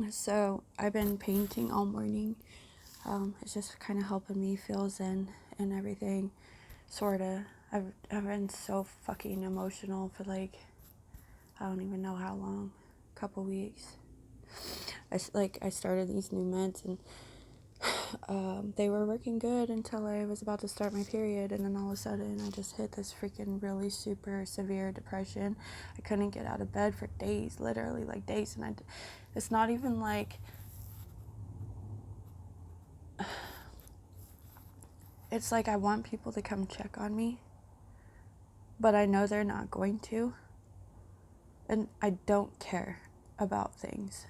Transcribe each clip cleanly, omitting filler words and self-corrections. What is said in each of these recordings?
So I've been painting all morning. It's just kind of helping me feel zen and everything, sorta. I've been so fucking emotional for like, I don't even know how long, a couple weeks. I started these new meds, and they were working good until I was about to start my period, and then all of a sudden I just hit this freaking really super severe depression. I couldn't get out of bed for days, literally like days, and it's not even like, it's like I want people to come check on me, but I know they're not going to, and I don't care about things.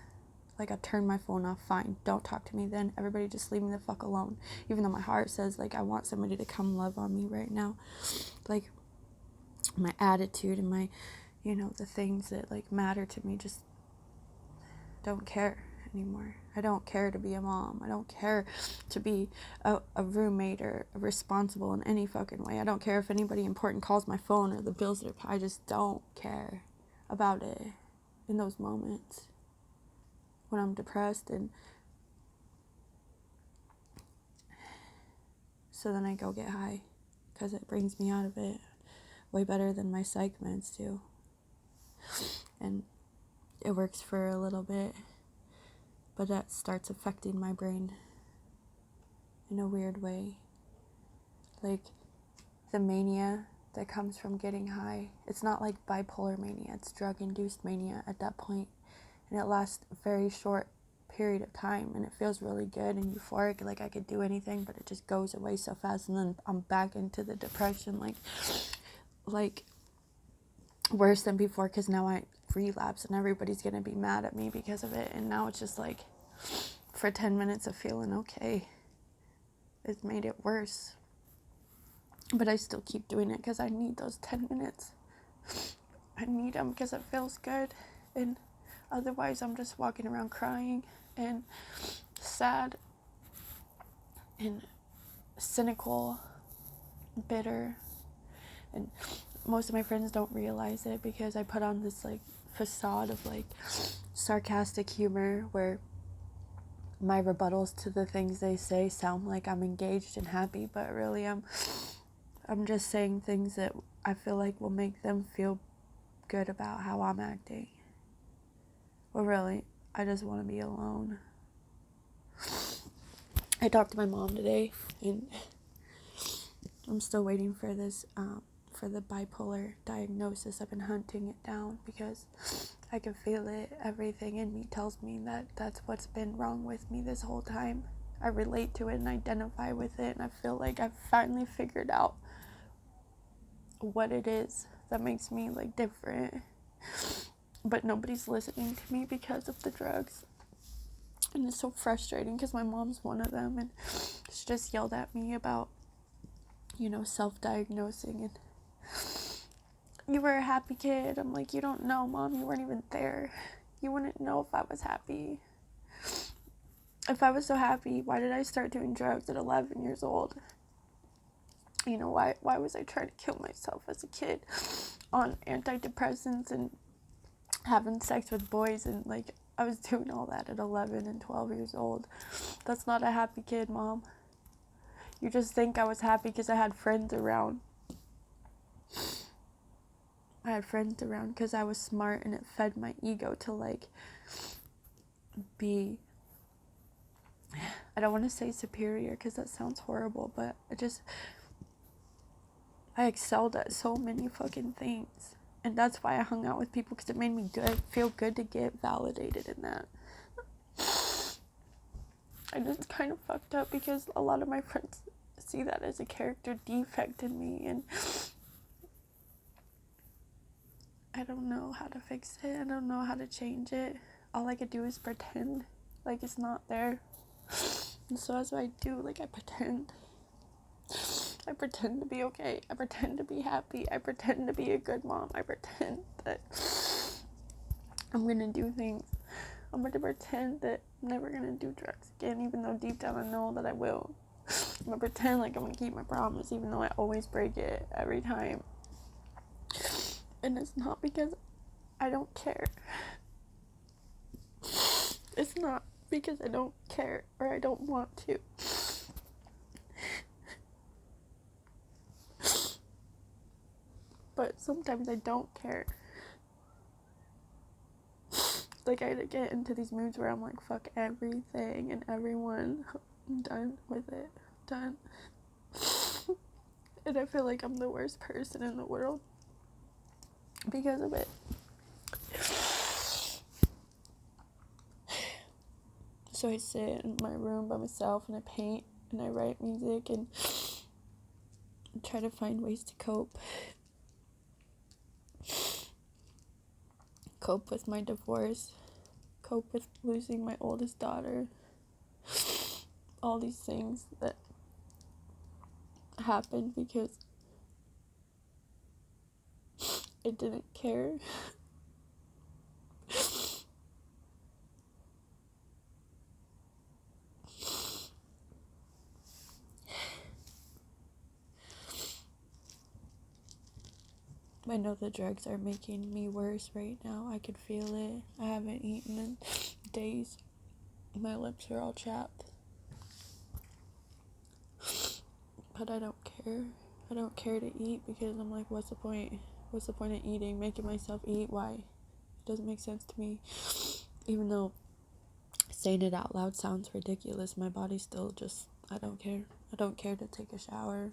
Like, I turn my phone off, fine, don't talk to me then, everybody just leave me the fuck alone, even though my heart says, like, I want somebody to come love on me right now. Like, my attitude and my, the things that, like, matter to me, just don't care anymore. I don't care to be a mom. I don't care to be a roommate or responsible in any fucking way. I don't care if anybody important calls my phone or the bills are paid. I just don't care about it in those moments when I'm depressed. And so then I go get high because it brings me out of it way better than my psych meds do. And it works for a little bit, but that starts affecting my brain in a weird way. Like, the mania that comes from getting high, it's not like bipolar mania, it's drug-induced mania at that point, and it lasts a very short period of time, and it feels really good and euphoric, like I could do anything, but it just goes away so fast, and then I'm back into the depression, like worse than before, because now I relapse and everybody's gonna be mad at me because of it, and now it's just like, for 10 minutes of feeling okay, it's made it worse. But I still keep doing it because I need those 10 minutes. I need them because it feels good. And otherwise, I'm just walking around crying and sad and cynical, bitter. And most of my friends don't realize it because I put on this, like, facade of, like, sarcastic humor where my rebuttals to the things they say sound like I'm engaged and happy, but really I'm just saying things that I feel like will make them feel good about how I'm acting. Well, really, I just want to be alone. I talked to my mom today, and I'm still waiting for this, for the bipolar diagnosis. I've been hunting it down because I can feel it. Everything in me tells me that that's what's been wrong with me this whole time. I relate to it and identify with it, and I feel like I've finally figured out what it is that makes me, like, different, but nobody's listening to me because of the drugs, and it's so frustrating because my mom's one of them, and she just yelled at me about, self-diagnosing, and you were a happy kid. I'm like, you don't know, Mom, you weren't even there. You wouldn't know if I was happy. If I was so happy, why did I start doing drugs at 11 years old? Why was I trying to kill myself as a kid on antidepressants and having sex with boys, and, like, I was doing all that at 11 and 12 years old. That's not a happy kid, Mom. You just think I was happy because I had friends around. I had friends around because I was smart, and it fed my ego to, like, be, I don't want to say superior because that sounds horrible, but I excelled at so many fucking things. And that's why I hung out with people, because it made me feel good to get validated in that. And it's kind of fucked up because a lot of my friends see that as a character defect in me, and I don't know how to fix it. I don't know how to change it. All I could do is pretend like it's not there. And so that's what I do. Like, I pretend. I pretend to be okay. I pretend to be happy. I pretend to be a good mom. I pretend that I'm gonna do things. I'm gonna pretend that I'm never gonna do drugs again, even though deep down I know that I will. I'm gonna pretend like I'm gonna keep my promise, even though I always break it every time. And it's not because I don't care. It's not because I don't care or I don't want to. But sometimes I don't care. Like, I get into these moods where I'm like, fuck everything and everyone. I'm done with it. Done. And I feel like I'm the worst person in the world because of it. So I sit in my room by myself and I paint and I write music and try to find ways to cope. Cope with my divorce. Cope with losing my oldest daughter. All these things that happened because I didn't care. I know the drugs are making me worse right now. I could feel it. I haven't eaten in days. My lips are all chapped. But I don't care. I don't care to eat because I'm like, what's the point? What's the point of eating? Making myself eat? Why? It doesn't make sense to me. Even though saying it out loud sounds ridiculous, my body still just, I don't care. I don't care to take a shower.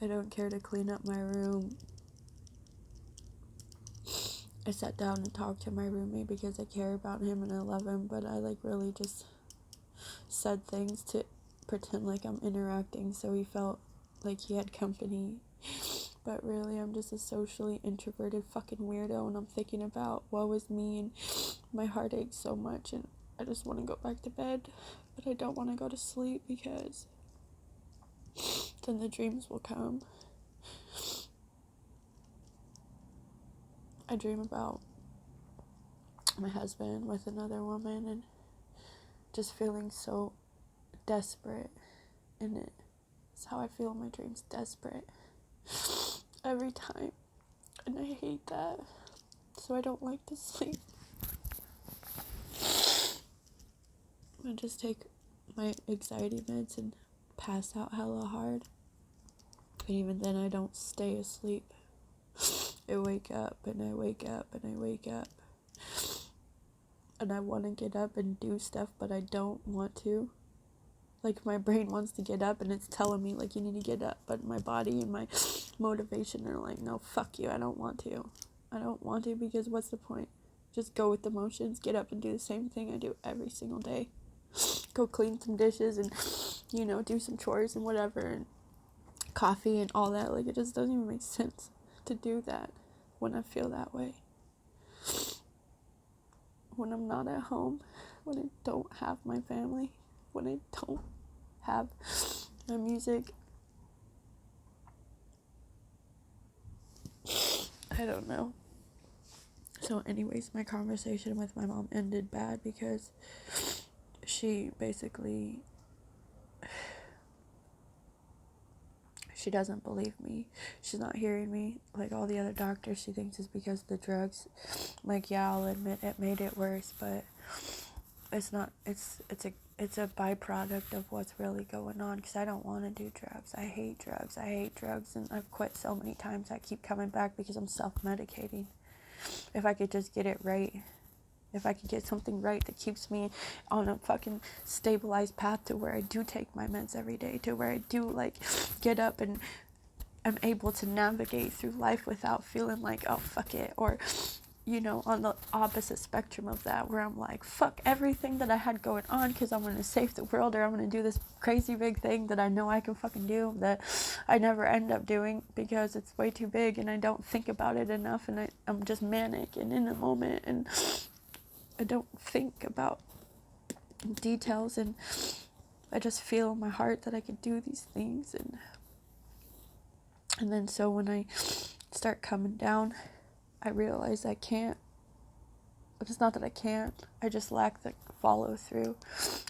I don't care to clean up my room. I sat down and talked to my roommate because I care about him and I love him, but I like really just said things to pretend like I'm interacting so he felt like he had company. But really, I'm just a socially introverted fucking weirdo, and I'm thinking about woe is me, and my heart aches so much, and I just want to go back to bed, but I don't want to go to sleep because then the dreams will come. I dream about my husband with another woman and just feeling so desperate in it. It's how I feel in my dreams, desperate. Every time. And I hate that. So I don't like to sleep. I just take my anxiety meds and pass out hella hard. And even then I don't stay asleep. I wake up and I wake up and I wake up. And I want to get up and do stuff, but I don't want to. Like, my brain wants to get up and it's telling me, like, you need to get up. But my body and my motivation are like, no, fuck you, I don't want to. I don't want to because what's the point? Just go with the motions, get up and do the same thing I do every single day. Go clean some dishes and, you know, do some chores and whatever. And coffee and all that. Like, it just doesn't even make sense to do that when I feel that way. When I'm not at home. When I don't have my family. When I don't have my music. I don't know. So anyways, my conversation with my mom ended bad because she basically, she doesn't believe me. She's not hearing me. Like all the other doctors, she thinks it's because of the drugs. Like, yeah, I'll admit it made it worse, but it's not. It's a byproduct of what's really going on, because I don't want to do drugs. I hate drugs, and I've quit so many times. I keep coming back because I'm self-medicating. If I could just get it right, if I could get something right that keeps me on a fucking stabilized path to where I do take my meds every day, to where I do, like, get up and I'm able to navigate through life without feeling like, oh, fuck it, or, you know, on the opposite spectrum of that, where I'm like, fuck everything that I had going on because I'm going to save the world, or I'm going to do this crazy big thing that I know I can fucking do that I never end up doing because it's way too big and I don't think about it enough, and I'm just manic and in the moment, and I don't think about details, and I just feel in my heart that I could do these things, and then so when I start coming down, I realize I can't. It's not that I can't, I just lack the follow through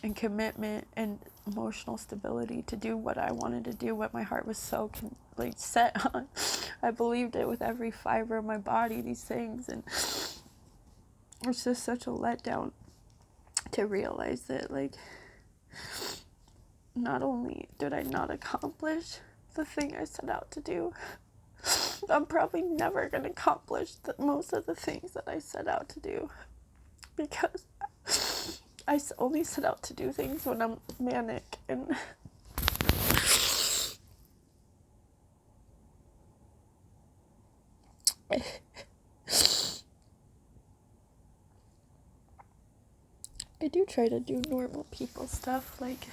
and commitment and emotional stability to do what I wanted to do, what my heart was so set on. I believed it with every fiber of my body, these things, and it's just such a letdown to realize that, like, not only did I not accomplish the thing I set out to do, I'm probably never going to accomplish most of the things that I set out to do, because I only set out to do things when I'm manic, and I do try to do normal people stuff, like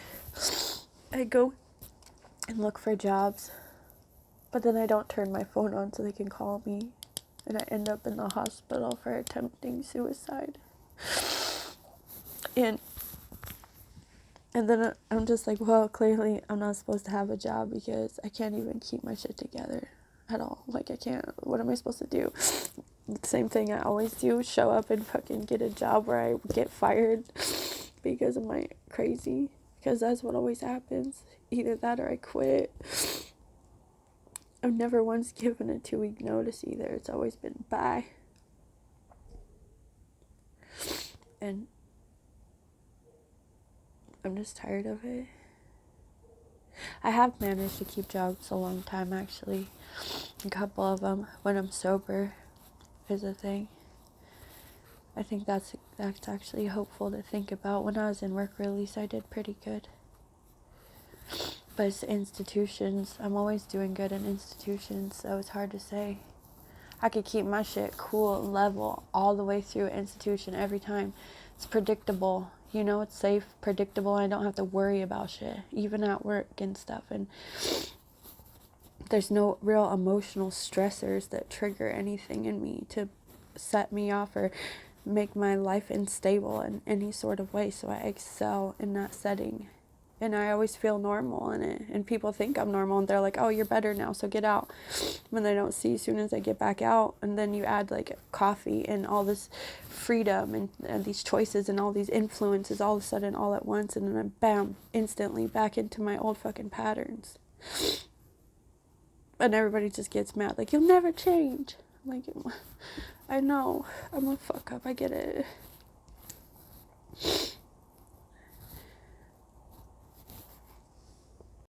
I go and look for jobs, but then I don't turn my phone on so they can call me, and I end up in the hospital for attempting suicide. And then I'm just like, well, clearly I'm not supposed to have a job because I can't even keep my shit together at all. Like, I can't, what am I supposed to do? The same thing I always do, show up and fucking get a job where I get fired because of my crazy, because that's what always happens. Either that or I quit. I've never once given a 2-week notice either. It's always been bye. And I'm just tired of it. I have managed to keep jobs a long time, actually. A couple of them when I'm sober is a thing. I think that's actually hopeful to think about. When I was in work release, I did pretty good. But it's institutions. I'm always doing good in institutions, so it's hard to say. I could keep my shit cool and level all the way through institution every time. It's predictable. You know, it's safe, predictable, and I don't have to worry about shit, even at work and stuff. And there's no real emotional stressors that trigger anything in me to set me off or make my life unstable in any sort of way. So I excel in that setting. And I always feel normal in it. And people think I'm normal, and they're like, oh, you're better now, so get out. When they don't see as soon as I get back out. And then you add, like, coffee and all this freedom and these choices and all these influences all of a sudden all at once. And then I'm, bam, instantly back into my old fucking patterns. And everybody just gets mad. Like, you'll never change. I'm like, I know. I'm a fuck up. I get it.